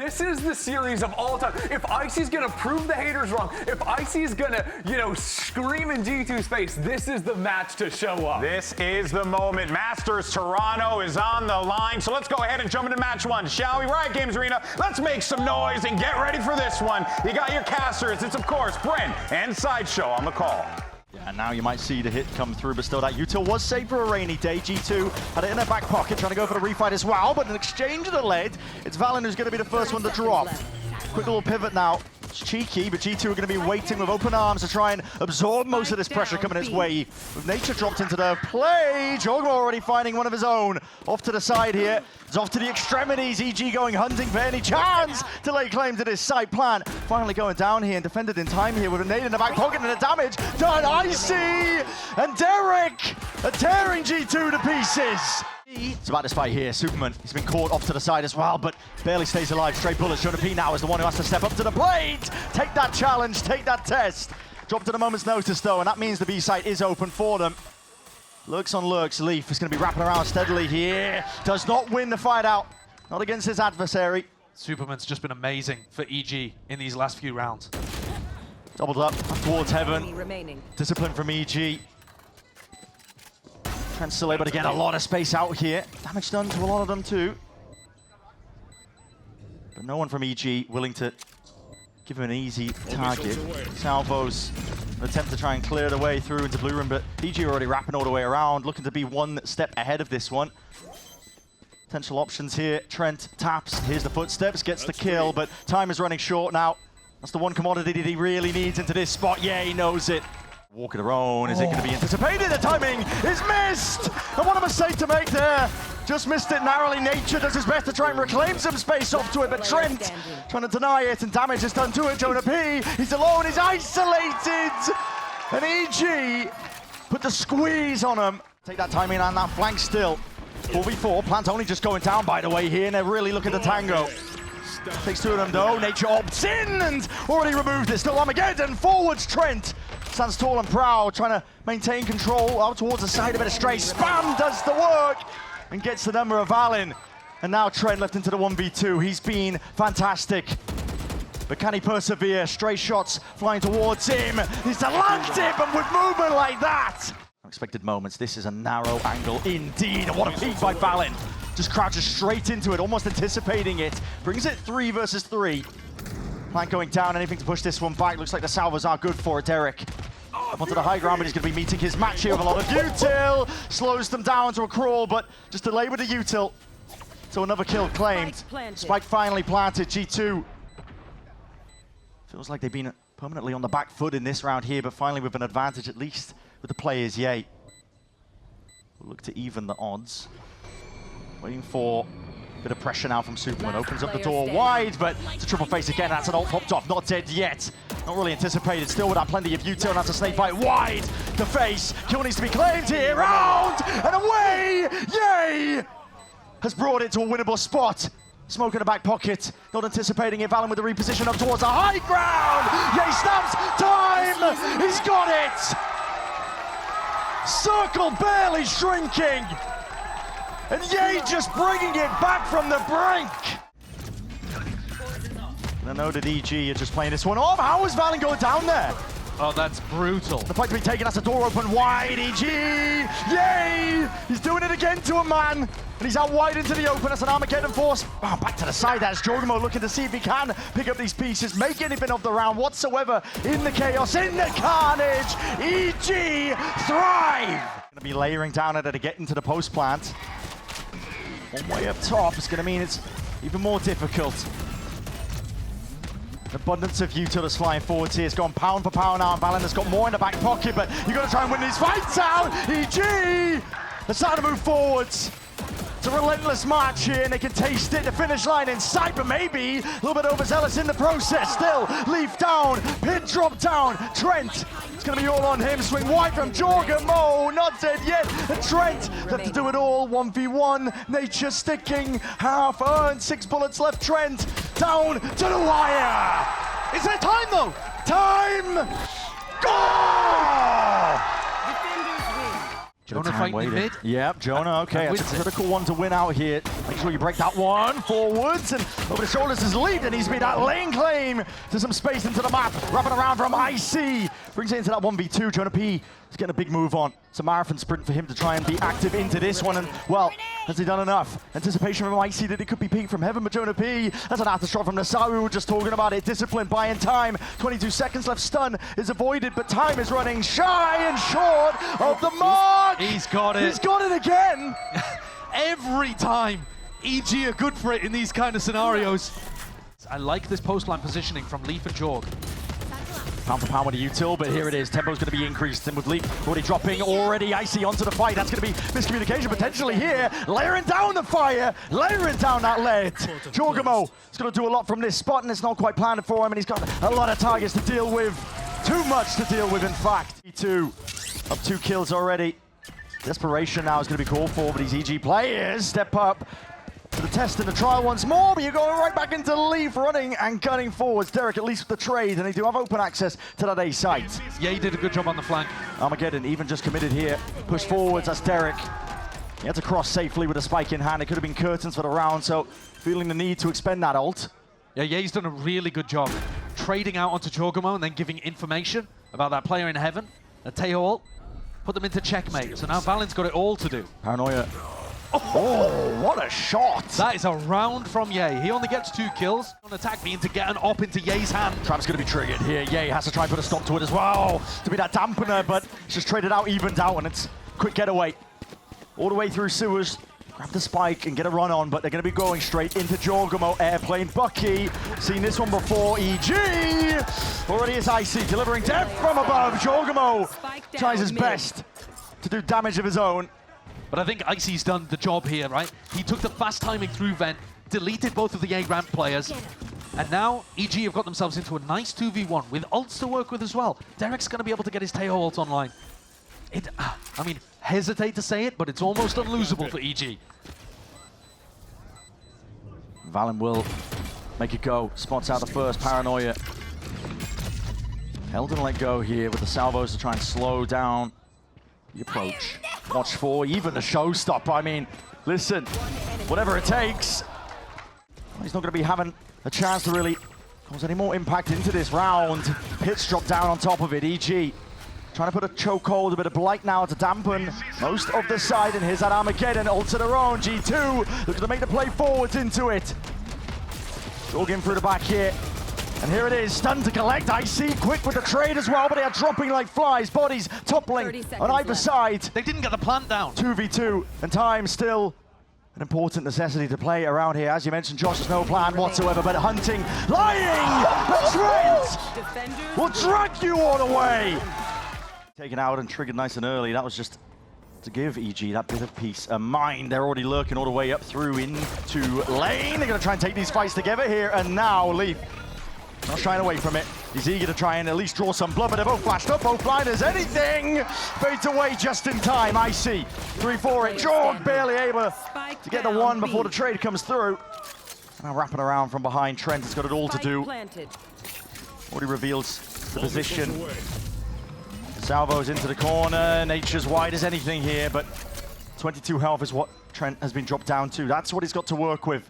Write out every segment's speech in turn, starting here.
This is the series of all time. If Icy's gonna prove the haters wrong, if Icy's gonna, scream in G2's face, this is the match to show up. This is the moment. Masters Toronto is on the line. So let's go ahead and jump into match one, shall we? Riot Games Arena, let's make some noise and get ready for this one. You got your casters. It's, of course, Brent and Sideshow on the call. Yeah, now you might see the hit come through, but still that util was saved for a rainy day. G2 had it in their back pocket, trying to go for the refight as well, but an exchange of the lead. It's Valen who's going to be the first one to drop. Quick little pivot now. It's cheeky, but G2 are going to be waiting with open arms to try and absorb most of this pressure coming its way. With Nature dropped into the play, Jogma already finding one of his own. Off to the side here. It's off to the extremities. EG going hunting for any chance to lay claim to this side plant. Finally going down here and defended in time here with a nade in the back pocket and the damage done. Icy and Derek are tearing G2 to pieces. It's about this fight here. Superman, he's been caught off to the side as well, but barely stays alive. Straight bullets. Jonah P now is the one who has to step up to the plate. Take that challenge, take that test. Dropped at a moment's notice though, and that means the B site is open for them. Lurks on Lurks. Leaf is going to be wrapping around steadily here. Does not win the fight out. Not against his adversary. Superman's just been amazing for EG in these last few rounds. Doubled up towards heaven. Discipline from EG. Trying still able to get a lot of space out here. Damage done to a lot of them too. But no one from EG willing to give him an easy target. Salvos attempt to try and clear the way through into blue room, but EG are already wrapping all the way around, looking to be one step ahead of this one. Potential options here. Trent taps. Here's the footsteps, gets the kill, but time is running short now. That's the one commodity that he really needs into this spot. Yeah, he knows it. Walk of their own. Is it going to be anticipated? The timing is missed! And what a mistake to make there. Just missed it narrowly. Nature does his best to try and reclaim some space off to it, but Trent trying to deny it, and damage is done to it. Jonah P, he's alone, he's isolated! And EG put the squeeze on him. Take that timing and that flank still. 4v4, Plant only just going down by the way here, and they're really looking to tango. Takes two of them though, Nature opts in and already removed it. Still Armageddon, forwards Trent. Stands tall and proud, trying to maintain control out towards the side of it. A stray spam does the work and gets the number of Valen. And now Trent left into the 1v2. He's been fantastic. But can he persevere? Stray shots flying towards him. He's to land it, but with movement like that. Unexpected moments. This is a narrow angle indeed. And what a peek by Valen. Just crouches straight into it, almost anticipating it. Brings it 3 versus 3. Plant going down, anything to push this one back. Looks like the salvos are good for it. Derek up onto the high ground, but he's going to be meeting his match here with a lot of util. Slows them down to a crawl, but just delay with the util. So another kill claimed. Spike finally planted. G2 feels like they've been permanently on the back foot in this round here, but finally with an advantage, at least with the players. Yay. We'll look to even the odds. Waiting for a bit of pressure now from Superman. Opens up the door wide, but it's a triple face again. That's an ult popped off. Not dead yet. Not really anticipated. Still with that plenty of util. That's a snake bite wide. The face. Kill needs to be claimed here. Round and away. Yay! Has brought it to a winnable spot. Smoke in the back pocket. Not anticipating it. Valen with the reposition up towards the high ground. Yay snaps. Time. He's got it. Circle barely shrinking. And Ye just bringing it back from the brink. And I know that EG are just playing this one off. How is Valen going down there? Oh, that's brutal. The fight to be taken, that's a door open wide, EG! Yay! He's doing it again to a man. And he's out wide into the open. That's an Armageddon force. Oh, back to the side, that's Jogamo looking to see if he can pick up these pieces, make anything of the round whatsoever in the chaos, in the carnage. EG thrive! Gonna be layering down at it to get into the post plant. One way up top is going to mean it's even more difficult. An abundance of util is flying forwards here. It's gone pound for pound now, and Valen has got more in the back pocket, but you've got to try and win these fights out. EG! They're starting to move forwards. It's a relentless march here, and they can taste it. The finish line in sight, but maybe a little bit overzealous in the process. Still, Leaf down, Pin drop down. Trent, it's going to be all on him. Swing wide from Jorgen Mo, not dead yet. And Trent left to do it all. 1v1, Nature sticking, half earned, 6 bullets left. Trent down to the wire. Is there time though? Time! Go! Jonah fighting in mid. Yep, Jonah, okay. And It's a wins it. critical one to win out here. Make sure you break that one forwards and over the shoulders is Leap, and he's made that lane claim to some space into the map. Wrapping around from IC. Brings it into that 1v2. Jonah P is getting a big move on. It's a marathon sprint for him to try and be active into this one. And, well, has he done enough? Anticipation from IC that it could be peak from heaven, but Jonah P, that's an after shot from Nasai. We were just talking about it. Discipline, buying time. 22 seconds left. Stun is avoided, but time is running shy and short of the mark. He's got it. He's got it again. Every time, EG are good for it in these kind of scenarios. I like this post line positioning from Leaf and Jorg. Pound for pound with a util, but here it is. Tempo's going to be increased, and with Leap already dropping, already Icy onto the fight. That's going to be miscommunication potentially here. Layering down the fire, layering down that lead. Jorgamo is going to do a lot from this spot, and it's not quite planned for him, and he's got a lot of targets to deal with. Too much to deal with, in fact. T2 up 2 kills already. Desperation now is going to be called for, but these EG players step up to the test and the trial once more, but you're going right back into Leaf, running and gunning forwards. Derek, at least with the trade, and they do have open access to that A site. Yeah, he did a good job on the flank. Armageddon even just committed here. Push forwards, that's Derek. He had to cross safely with a spike in hand. It could have been curtains for the round, so feeling the need to expend that ult. Yeah, he's done a really good job trading out onto Jorgamo and then giving information about that player in heaven. A Teo ult, put them into checkmate. So now Valen's got it all to do. Paranoia. Oh, what a shot! That is a round from Ye. He only gets 2 kills on attack being to get an op into Ye's hand. Trap's going to be triggered here. Ye has to try and put a stop to it as well, to be that dampener, but it's just traded out, evened out, and it's quick getaway. All the way through sewers. Grab the spike and get a run on, but they're going to be going straight into Jorgamo. Airplane Bucky, seen this one before. EG already is IC, delivering death from above. Jorgamo tries his best to do damage of his own. But I think Icy's done the job here, right? He took the fast timing through Vent, deleted both of the A ramp players, and now EG have got themselves into a nice 2v1 with ults to work with as well. Derek's going to be able to get his Teo ult online. I mean, hesitate to say it, but it's almost unlosable for EG. Valen will make it go. Spots out the first. Paranoia. Held and let go here with the salvos to try and slow down the approach. Watch for even the showstopper. I mean, listen, whatever it takes. He's not going to be having a chance to really cause any more impact into this round. Hits drop down on top of it. EG trying to put a chokehold, a bit of blight now to dampen most of the side, and here's that Armageddon, ult to their own. G2 looking to make the play forwards into it. Jogging through the back here, and here it is, stun to collect. IC quick with the trade as well, but they are dropping like flies, bodies toppling on either side. They didn't get the plant down. 2v2, and time still an important necessity to play around here. As you mentioned, Josh, there's no plan whatsoever, but hunting, lying, the Trent will drag you all the way. Taken out and triggered nice and early. That was just to give EG that bit of peace of mind. They're already lurking all the way up through into lane. They're going to try and take these fights together here, and now Leaf not shying away from it. He's eager to try and at least draw some blood, but they're both flashed up, both blind as anything. Fades away just in time. IC 3-4 it. Jorg barely able to get the one before the trade comes through. Now wrapping around from behind. Trent has got it all to do. Already reveals the position. Salvo's into the corner. Nature's wide as anything here, but 22 health is what Trent has been dropped down to. That's what he's got to work with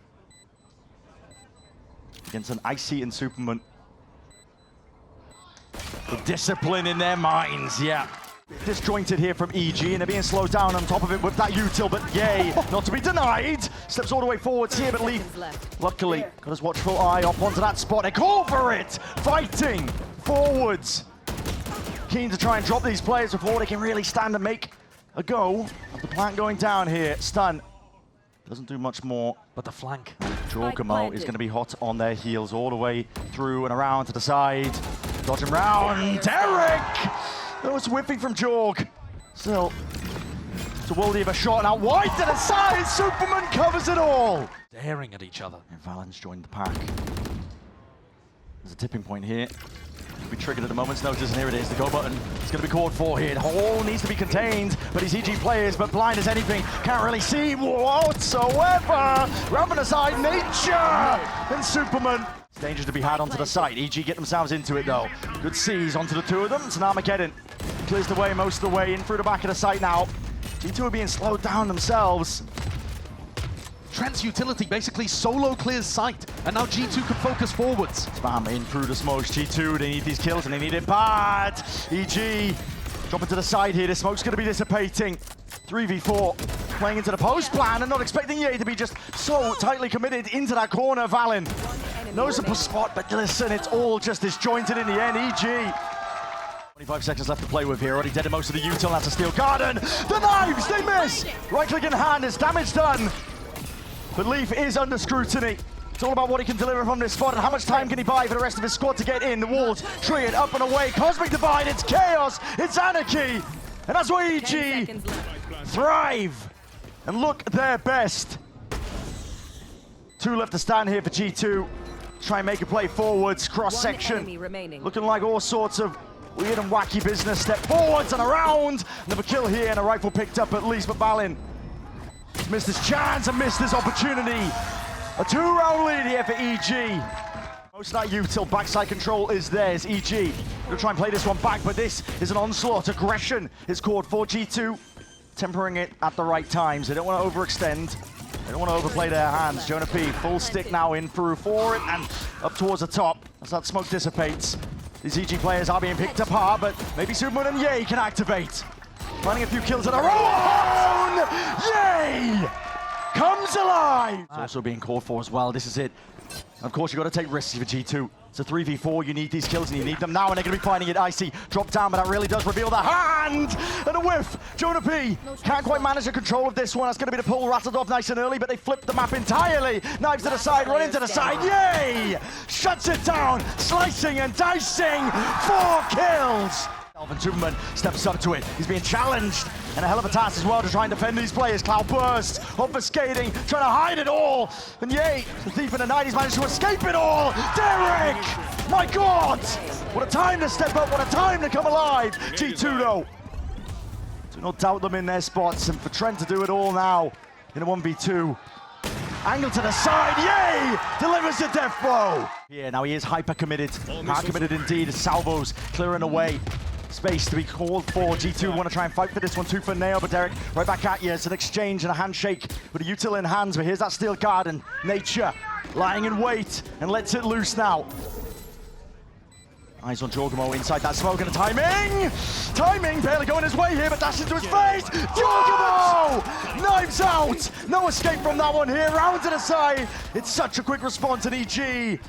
against an Icy and Superman. The discipline in their minds, yeah. Disjointed here from EG, and they're being slowed down on top of it with that util, but yay, not to be denied. Steps all the way forwards here, but Leaf, luckily, got his watchful eye up onto that spot. They call for it! Fighting forwards. Keen to try and drop these players before they can really stand and make a go of the plant going down here. Stun doesn't do much more. But the flank. Jorgamo is going to be hot on their heels all the way through and around to the side. Dodging round. Derek! That was whipping from Jorg. Still, it's a worldie of a shot. Now wide to the side. Superman covers it all. Staring at each other. And Valen's joined the pack. There's a tipping point here. Be triggered at a moment's notice, and here it is, the go button. It's going to be called for here. Hall needs to be contained, but he's EG players, but blind as anything. Can't really see whatsoever. Ramping aside, Nature and Superman. It's dangerous to be had onto the site. EG get themselves into it though. Good seize onto the two of them. It's an Armageddon. Clears the way most of the way in through the back of the site now. G2 are being slowed down themselves. Trent's utility basically solo clears sight, and now G2 can focus forwards. Spam in through the smokes. G2, they need these kills and they need it bad. EG dropping to the side here. The smoke's going to be dissipating. 3v4 playing into the post plan and not expecting Ye to be just so tightly committed into that corner. Valen knows the spot, but listen, it's all just disjointed in the end. EG. 25 seconds left to play with here. Already dead in most of the util. That's a steel garden. The knives, they miss. Right click in hand, is damage done. But Leaf is under scrutiny. It's all about what he can deliver from this spot and how much time can he buy for the rest of his squad to get in. The walls triggered up and away. Cosmic Divide, it's chaos, it's anarchy. And that's why EG thrive and look their best. 2 left to stand here for G2. Try and make a play forwards, cross section. Looking like all sorts of weird and wacky business. Step forwards and around. Another kill here and a rifle picked up at least, but Valen missed his chance and missed his opportunity. A 2-round lead here for EG. Most of that util, backside control is theirs. EG gonna try and play this one back, but this is an onslaught. Aggression is called for G2, tempering it at the right times. They don't want to overextend. They don't want to overplay their hands. Jonah P, full stick now in through for it and up towards the top as that smoke dissipates. These EG players are being picked apart, but maybe Superman and Ye can activate. Finding a few kills in a row. Ye comes alive. It's also being called for as well. This is it. Of course, you've got to take risks for G2. It's a 3v4. You need these kills, and you need them now, and they're going to be finding it. Icy drop down, but that really does reveal the hand. And a whiff. Jonah P can't quite manage the control of this one. That's going to be the pull rattled off nice and early, but they flipped the map entirely. Knives to the side, run into the side. Yay! Shuts it down. Slicing and dicing. 4 kills. Alvin Superman steps up to it. He's being challenged, and a hell of a task as well to try and defend these players. Cloud burst, obfuscating, trying to hide it all. And Ye, the thief in the night, he's managed to escape it all. Derek! My God! What a time to step up, what a time to come alive. G2 though, do not doubt them in their spots, and for Trent to do it all now in a 1v2. Angle to the side, Ye! Delivers the death blow. Yeah, now he is hyper committed. Hard committed indeed. Salvos clearing away. Space to be called for. G2 want to try and fight for this one tooth and nail, but Derek right back at you. It's an exchange and a handshake with a util in hands, but here's that steel garden. Nature lying in wait and lets it loose now. Eyes on Jorgamo inside that smoke and a timing! Timing barely going his way here, but dash into his face! Jorgamo! Knives out! No escape from that one here, round to the side. It's such a quick response in EG.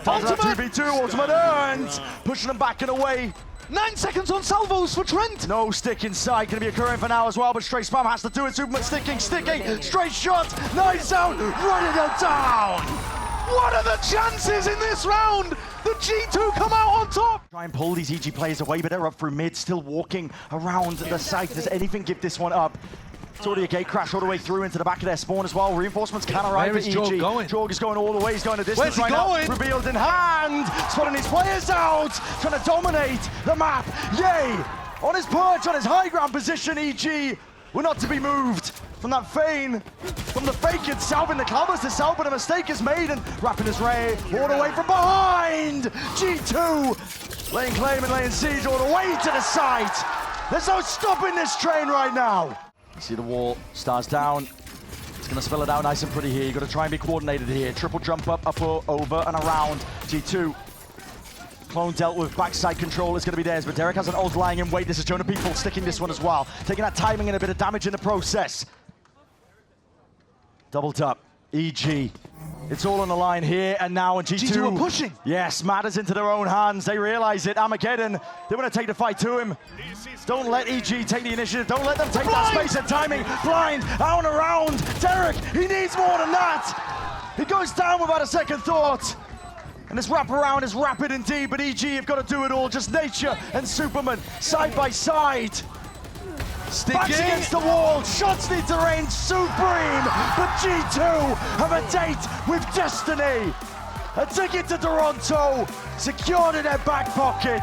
Ultimate 2v2, ultimate earned. Pushing them back and away. 9 seconds on salvos for Trent. No stick inside, going to be occurring for now as well, but straight spam has to do it. Superman sticking, straight shot, knives out, running them down. What are the chances in this round? The G2 come out on top. Try and pull these EG players away, but they're up through mid, still walking around the site. Does anything give this one up? It's already a gate crash all the way through into the back of their spawn as well. Reinforcements can arrive at EG. Jorg is going all the way. He's going a distance right now. Revealed in hand. Spotting these players out. Trying to dominate the map. Yay! On his perch, on his high ground position, EG were not to be moved from that feign. From the fake itself in the covers itself, but a mistake is made and wrapping his ray all the way from behind. G2 laying claim and laying siege all the way to the site. There's no stopping this train right now. You see the wall, stars down. It's gonna spell it out nice and pretty here. You gotta try and be coordinated here. Triple jump up, over and around. G2. Clone dealt with, backside control is gonna be theirs, but Derek has an ult lying in wait. This is Jonah P full sticking this one as well. Taking that timing and a bit of damage in the process. Doubled up, EG. It's all on the line here and now, and G2 are pushing. Yes, matters into their own hands. They realize it. Armageddon, they want to take the fight to him. Don't let EG take the initiative. Don't let them take that space and timing. Blind, out and around. Derek, he needs more than that. He goes down without a second thought. And this wraparound is rapid indeed, but EG have got to do it all. Just Nature and Superman side by side. Backs against the wall, shots need to reign supreme, but G2 have a date with destiny. A ticket to Toronto secured in their back pocket.